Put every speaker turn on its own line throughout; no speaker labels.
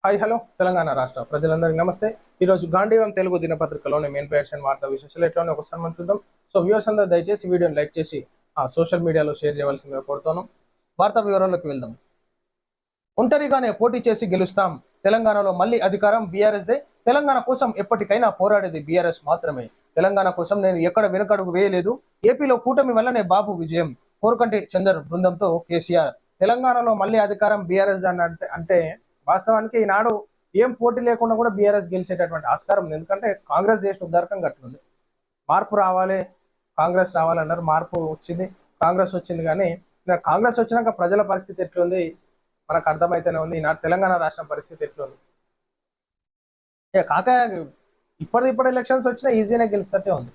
Hi hello Telangana రాష్ట్ర ప్రజలందరికీ నమస్తే. ఈరోజు గాంధీవం తెలుగు దినపత్రికలోని మెయిన్ పేషన్ వార్తా విశేషాలు ఎట్లా ఒకసారి మనం చూద్దాం. సో వ్యూవర్స్ అందరూ దయచేసి వీడియోని లైక్ చేసి సోషల్ మీడియాలో షేర్ చేయవలసిందిగా కోరుతాను. వార్తా వివరాల్లోకి వెళ్దాం. ఒంటరిగానే పోటీ చేసి గెలుస్తాం, తెలంగాణలో మళ్ళీ అధికారం బీఆర్ఎస్దే. తెలంగాణ కోసం ఎప్పటికైనా పోరాడేది బీఆర్ఎస్ మాత్రమే. తెలంగాణ కోసం నేను ఎక్కడ వెనుకడుగు వేయలేదు. ఏపీలో కూటమి వల్లనే బాబు విజయం. కోరుకంటి చందర్ బృందంతో కేసీఆర్. తెలంగాణలో మళ్ళీ అధికారం బీఆర్ఎస్ అంటే వాస్తవానికి ఈనాడు ఏం పోటీ లేకుండా కూడా బీఆర్ఎస్ గెలిచేటటువంటి ఆస్కారం ఉంది. ఎందుకంటే కాంగ్రెస్ చేసిన ఉద్దారకం కట్టుకుంది. మార్పు రావాలి, కాంగ్రెస్ రావాలన్నారు, మార్పు వచ్చింది, కాంగ్రెస్ వచ్చింది. కానీ కాంగ్రెస్ వచ్చినాక ప్రజల పరిస్థితి ఎట్లుంది మనకు అర్థమైతేనే ఉంది. ఈనాడు తెలంగాణ రాష్ట్రం పరిస్థితి ఎట్లుంది. కాక ఇప్పుడు ఎలక్షన్స్ వచ్చినా ఈజీనే గెలుస్తూనే ఉంది.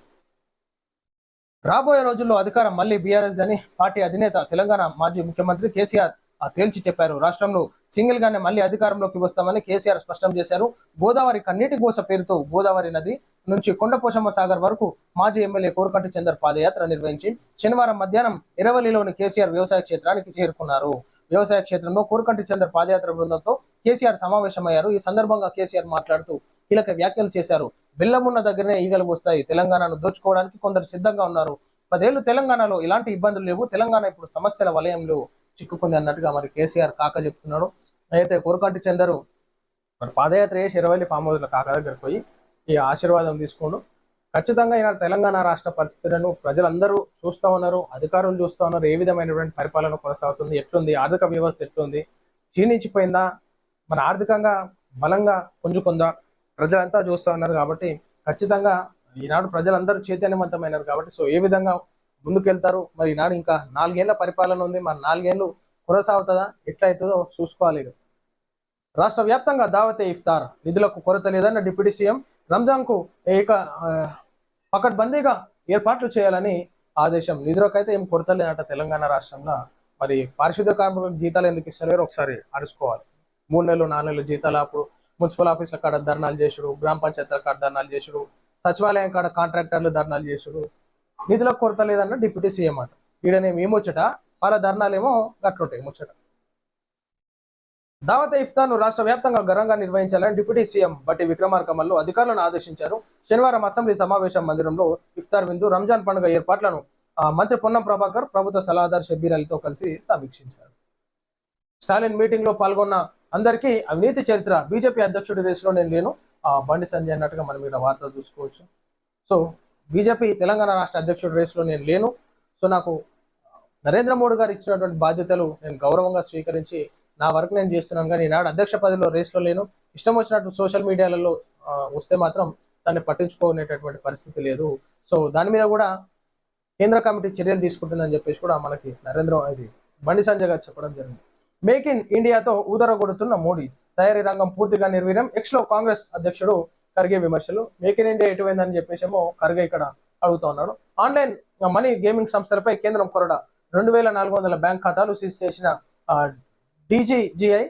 రాబోయే రోజుల్లో అధికారం మళ్ళీ బీఆర్ఎస్ అని పార్టీ అధినేత తెలంగాణ మాజీ ముఖ్యమంత్రి కేసీఆర్ తేల్చి చెప్పారు. రాష్ట్రంలో సింగిల్ గానే మళ్ళీ అధికారంలోకి వస్తామని కేసీఆర్ స్పష్టం చేశారు. గోదావరి కన్నీటి గోస పేరుతో గోదావరి నది నుంచి కొండపోశమ్మ సాగర్ వరకు మాజీ ఎమ్మెల్యే కోరుకంటి చందర్ పాదయాత్ర నిర్వహించి శనివారం మధ్యాహ్నం ఎరవల్లిలోని కేసీఆర్ వ్యవసాయ క్షేత్రానికి చేరుకున్నారు. వ్యవసాయ క్షేత్రంలో కోరుకంటి చందర్ పాదయాత్ర బృందంతో కేసీఆర్ సమావేశమయ్యారు. ఈ సందర్భంగా కేసీఆర్ మాట్లాడుతూ కీలక వ్యాఖ్యలు చేశారు. బెల్లమున్న దగ్గరనే ఈగలు వస్తాయి, తెలంగాణను దోచుకోవడానికి కొందరు సిద్ధంగా ఉన్నారు. 10 ఏళ్లు తెలంగాణలో ఇలాంటి ఇబ్బందులు లేవు, తెలంగాణ ఇప్పుడు సమస్యల వలయంలో చిక్కుకుంది అన్నట్టుగా మరి కేసీఆర్ కాక చెప్తున్నాడు. అయితే కోరుకంటి చందరు మరి పాదయాత్ర చేసి ఎరవల్లి ఫామ్ హౌస్లో కాక దగ్గరికి పోయి ఈ ఆశీర్వాదం తీసుకోండు. ఖచ్చితంగా ఈనాడు తెలంగాణ రాష్ట్ర పరిస్థితులను ప్రజలందరూ చూస్తూ ఉన్నారు, అధికారులు చూస్తూ ఉన్నారు. ఏ విధమైనటువంటి పరిపాలన కొనసాగుతుంది, ఎట్లుంది, ఆర్థిక వ్యవస్థ ఎట్లుంది, క్షీణించిపోయిందా, మన ఆర్థికంగా బలంగా పుంజుకుందా, ప్రజలంతా చూస్తూ ఉన్నారు. కాబట్టి ఖచ్చితంగా ఈనాడు ప్రజలందరూ చైతన్యవంతమైనారు. కాబట్టి సో ఏ విధంగా ముందుకెళ్తారు మరి. ఈనాడు ఇంకా 4 ఏళ్ల పరిపాలన ఉంది, మరి 4 ఏళ్ళు కొనసాగుతుందా, ఎట్లయితుందో చూసుకోవాలి. రాష్ట్ర వ్యాప్తంగా దావతే ఇఫ్తార్, నిధులకు కొరత లేదన్న డిప్యూటీ సీఎం. రంజాన్కు పకడ్బందీగా ఏర్పాట్లు చేయాలని ఆదేశం. నిధులకైతే ఏం కొరత లేదట తెలంగాణ రాష్ట్రంలో. మరి పారిశుద్ధ్య కార్మికులకు జీతాలు ఎందుకు ఇస్తలేరు ఒకసారి అరుచుకోవాలి. 3 నెలలు 4 నెలలు జీతాలు అప్పుడు మున్సిపల్ ఆఫీసుల కాడ ధర్నాలు చేసుడు, గ్రామ పంచాయతీల కాడ ధర్నాలు చేసుడు, సచివాలయం కాడ కాంట్రాక్టర్లు ధర్నాలు చేసుడు. నిధులకు కొరత లేదన్న డిప్యూటీ సీఎం అట. ఈడనేమి ఏమొచ్చట, వాళ్ళ ధర్నాలేమో గట్లుంటాయి ముచ్చట. దావతే ఇఫ్తార్ను రాష్ట్ర వ్యాప్తంగా ఘనంగా నిర్వహించాలని డిప్యూటీ సీఎం బట్టి విక్రమార్క మల్లు అధికారులను ఆదేశించారు. శనివారం అసెంబ్లీ సమావేశం మందిరంలో ఇఫ్తార్ విందు, రంజాన్ పండుగ ఏర్పాట్లను మంత్రి పొన్నం ప్రభాకర్ ప్రభుత్వ సలహాదారు షబ్బీర్ అలీతో కలిసి సమీక్షించారు. స్టాలిన్ మీటింగ్ లో పాల్గొన్న అందరికీ అవినీతి చరిత్ర, బీజేపీ అధ్యక్షుడి రేసులో నేను లేను, బండి సంజయ్ అన్నట్టుగా మనం ఇక్కడ వార్త చూసుకోవచ్చు. సో బీజేపీ తెలంగాణ రాష్ట్ర అధ్యక్షుడి రేసులో నేను లేను. సో నాకు నరేంద్ర మోడీ గారు ఇచ్చినటువంటి బాధ్యతలు నేను గౌరవంగా స్వీకరించి నా వర్క్ నేను చేస్తున్నాను. కానీ ఈనాడు అధ్యక్ష పదవిలో రేస్లో లేను. ఇష్టం వచ్చినట్టు సోషల్ మీడియాలలో వస్తే మాత్రం దాన్ని పట్టించుకునేటటువంటి పరిస్థితి లేదు. సో దాని మీద కూడా కేంద్ర కమిటీ చర్యలు తీసుకుంటుందని చెప్పేసి కూడా మనకి బండి సంజయ్ గారు చెప్పడం జరిగింది. మేక్ ఇన్ ఇండియాతో ఊదరగొడుతున్న మోడీ, తయారీ రంగం పూర్తిగా నిర్వీర్యం. ఎక్స్లో కాంగ్రెస్ అధ్యక్షుడు ఖర్గే విమర్శలు. మేక్ ఇన్ ఇండియా ఎటువైందని చెప్పేసేమో ఖర్గే ఇక్కడ అడుగుతా ఉన్నాడు. ఆన్లైన్ మనీ గేమింగ్ సంస్థలపై కేంద్రం కొరడా, 2400 బ్యాంక్ ఖాతాలు సీజ్ చేసిన డీజీజీఐ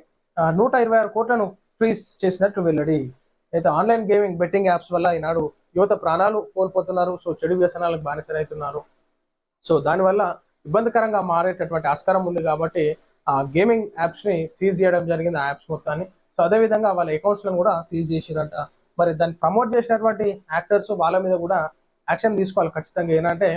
126 కోట్లను ఫ్రీజ్ చేసినట్లు వెల్లడి. అయితే ఆన్లైన్ గేమింగ్ బెట్టింగ్ యాప్స్ వల్ల ఈనాడు యువత ప్రాణాలు కోల్పోతున్నారు. సో చెడు వ్యసనాలకు బానిసలవుతున్నారు. సో దానివల్ల ఇబ్బందికరంగా మారేటటువంటి ఆస్కారం ఉంది. కాబట్టి ఆ గేమింగ్ యాప్స్ని సీజ్ చేయడం జరిగింది, ఆ యాప్స్ మొత్తాన్ని. సో అదేవిధంగా వాళ్ళ అకౌంట్స్లను కూడా సీజ్ చేసిరంట. మరి దాన్ని ప్రమోట్ చేసినటువంటి యాక్టర్స్ వాళ్ళ మీద కూడా యాక్షన్ తీసుకోవాలి ఖచ్చితంగా. ఏంటంటే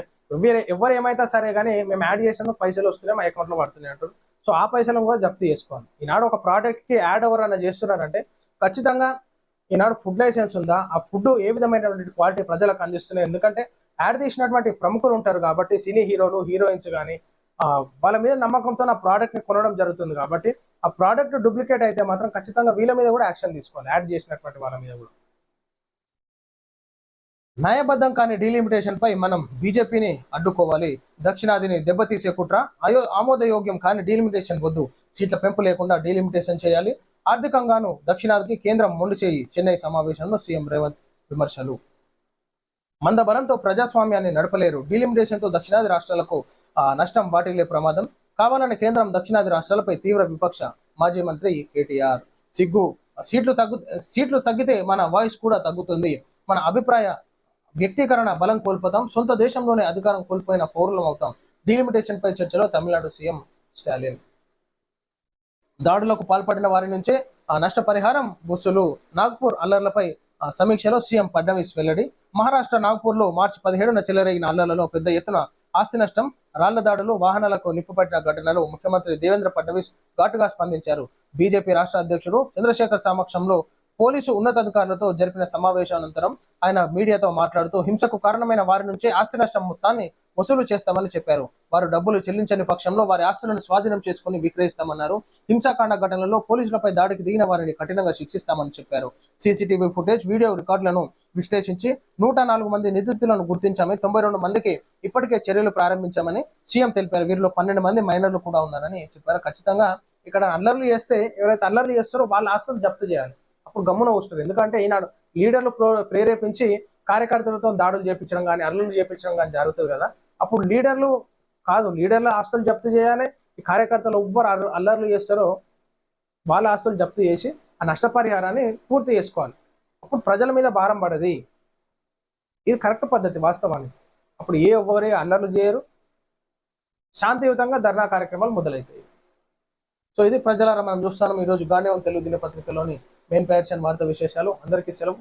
ఎవరు ఏమైతే సరే కానీ మేము యాడ్ చేసినా పైసలు వస్తున్నాయి, మా అకౌంట్లో పడుతున్నాయి అంటారు. సో ఆ పైసలను కూడా జప్తు చేసుకోవాలి. ఈనాడు ఒక ప్రోడక్ట్కి యాడ్ ఎవరైనా చేస్తున్నారంటే ఖచ్చితంగా ఈనాడు ఫుడ్ లైసెన్స్ ఉందా, ఆ ఫుడ్ ఏ విధమైనటువంటి క్వాలిటీ ప్రజలకు అందిస్తున్నాయి. ఎందుకంటే యాడ్ తీసినటువంటి ప్రముఖులు ఉంటారు కాబట్టి, సినీ హీరోలు, హీరోయిన్స్ కానీ వాళ్ళ మీద నమ్మకంతో ఆ ప్రోడక్ట్ని కొనడం జరుగుతుంది. కాబట్టి ఆ ప్రోడక్ట్ డూప్లికేట్ అయితే మాత్రం ఖచ్చితంగా వీళ్ళ మీద కూడా యాక్షన్ తీసుకోవాలి, యాడ్ చేసినటువంటి వాళ్ళ మీద కూడా. న్యాయబద్ధం కాని డీలిమిటేషన్ పై మనం బీజేపీని అడ్డుకోవాలి. దక్షిణాదిని దెబ్బతీసే కుట్ర, ఆమోదయోగ్యం కాని డీలిమిటేషన్ వద్దు. సీట్ల పెంపు లేకుండా డీలిమిటేషన్ చేయాలి. ఆర్థికంగాను దక్షిణాదికి కేంద్రం మొండి చేయి. చెన్నై సమావేశంలో సీఎం రేవంత్ విమర్శలు. మందబలంతో ప్రజాస్వామ్యాన్ని నడపలేరు. డీలిమిటేషన్తో దక్షిణాది రాష్ట్రాలకు నష్టం వాటిల్లే ప్రమాదం. కావాలని కేంద్రం దక్షిణాది రాష్ట్రాలపై తీవ్ర విపక్ష. మాజీ మంత్రి కేటీఆర్ సిగ్గు. సీట్లు తగ్గితే మన వాయిస్ కూడా తగ్గుతుంది. మన అభిప్రాయ వ్యక్తీకరణ బలం కోల్పోతాం. సొంత దేశంలోనే అధికారం కోల్పోయిన పౌరులం అవుతాం. డీలిమిటేషన్ పై చర్చలో తమిళనాడు సీఎం స్టాలిన్. దాడులకు పాల్పడిన వారి నుంచే నష్టపరిహారం వసూలు. నాగ్పూర్ అల్లర్లపై సమీక్షలో సీఎం ఫడ్నవీస్ వెల్లడి. మహారాష్ట్ర నాగ్పూర్లో మార్చి 17న చెలరేగిన అల్లర్లలో పెద్ద ఎత్తున ఆస్తి నష్టం, రాళ్ల దాడులు, వాహనాలకు నిప్పుపట్టిన ఘటనలు ముఖ్యమంత్రి దేవేంద్ర ఫడ్నవీస్ ఘాటుగా స్పందించారు. బీజేపీ రాష్ట్ర అధ్యక్షుడు చంద్రశేఖర్ సమక్షంలో పోలీసు ఉన్నతాధికారులతో జరిపిన సమావేశానంతరం ఆయన మీడియాతో మాట్లాడుతూ హింసకు కారణమైన వారి నుంచే ఆస్తి నష్టం మొత్తాన్ని వసూలు చేస్తామని చెప్పారు. వారు డబ్బులు చెల్లించని పక్షంలో వారి ఆస్తులను స్వాధీనం చేసుకుని విక్రయిస్తామన్నారు. హింసాకాండ ఘటనలో పోలీసులపై దాడికి దిగిన వారిని కఠినంగా శిక్షిస్తామని చెప్పారు. సీసీటీవీ ఫుటేజ్, వీడియో రికార్డులను విశ్లేషించి 104 మంది నిందితులను గుర్తించామని, 92 మందికి ఇప్పటికే చర్యలు ప్రారంభించామని సీఎం తెలిపారు. వీరిలో 12 మంది మైనర్లు కూడా ఉన్నారని చెప్పారు. ఖచ్చితంగా ఇక్కడ అల్లర్లు చేస్తే, ఎవరైతే అల్లర్లు చేస్తారో వాళ్ళ ఆస్తులు జప్తు చేయాలి. అప్పుడు గమ్మున వస్తుంది. ఎందుకంటే ఈనాడు లీడర్లు ప్రేరేపించి కార్యకర్తలతో దాడులు చేపించడం కానీ, అల్లర్లు చేపించడం కానీ జరుగుతుంది కదా. అప్పుడు లీడర్ల ఆస్తులు జప్తు చేయాలి. ఈ కార్యకర్తలు ఎవ్వరు అల్లర్లు చేస్తారో వాళ్ళ ఆస్తులు జప్తు చేసి ఆ నష్టపరిహారాన్ని పూర్తి చేసుకోవాలి. అప్పుడు ప్రజల మీద భారం పడది. ఇది కరెక్ట్ పద్ధతి వాస్తవానికి. అప్పుడు ఎవ్వరే అల్లర్లు చేయరు, శాంతియుతంగా ధర్నా కార్యక్రమాలు మొదలవుతాయి. సో ఇది ప్రజలారా మనం చూస్తాం ఈరోజు గాంధీ తెలుగు దినపత్రికలోని మెయిన్ ప్యాషన్ వార్తా విశేషాలు. అందరికీ సెలవు.